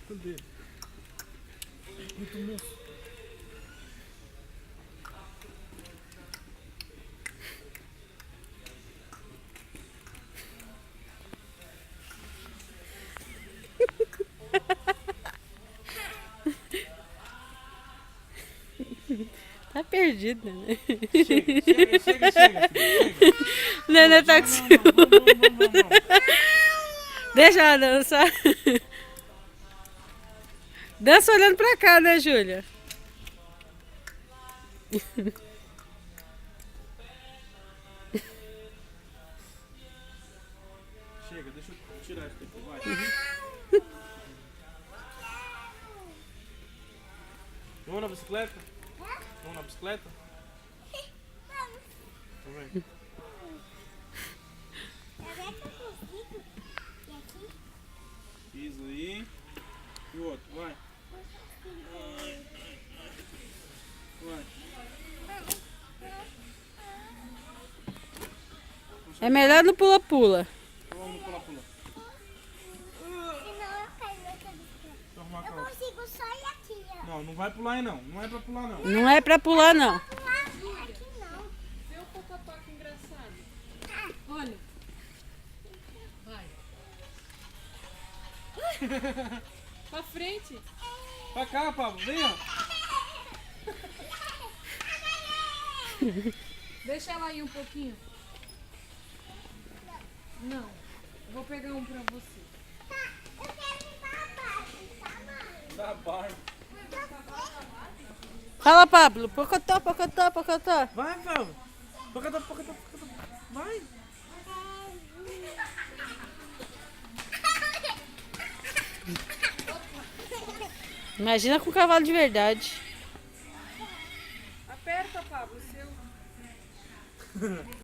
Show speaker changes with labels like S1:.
S1: Cadê? Muito moço.
S2: Tá perdido, né?
S1: Chega, chega, chega, chega, filho, chega.
S2: Nenê tá com ciúme. Deixa ela dançar. Dança olhando pra cá, né, Júlia?
S1: Chega, deixa eu tirar isso daqui, vai. Vamos na bicicleta? Vamos na bicicleta? Tá vendo? Isso aí. E o outro, vai. Vai.
S2: É melhor no pula-pula.
S1: Vamos pular, pular.
S3: Eu consigo só ir aqui, ó.
S1: Não, não vai pular aí não. Não é pra pular não.
S2: Não é pra pular, não.
S3: Pular aqui não.
S4: Vê o pocotó que engraçado. Olha. Vai. Pra frente.
S1: Pra cá, Pablo. Vem, ó.
S4: Deixa ela aí um pouquinho. Não. Eu vou pegar um pra você.
S3: Eu quero ir pra baixo, tá, mãe?
S1: Da barba.
S2: Fala, Pablo. Pocotó, pocotó, pocotó.
S1: Vai, Pablo. Pocotó, pocotó, pocotó. Vai.
S2: Imagina com cavalo de verdade.
S4: Aperta, Pablo, seu.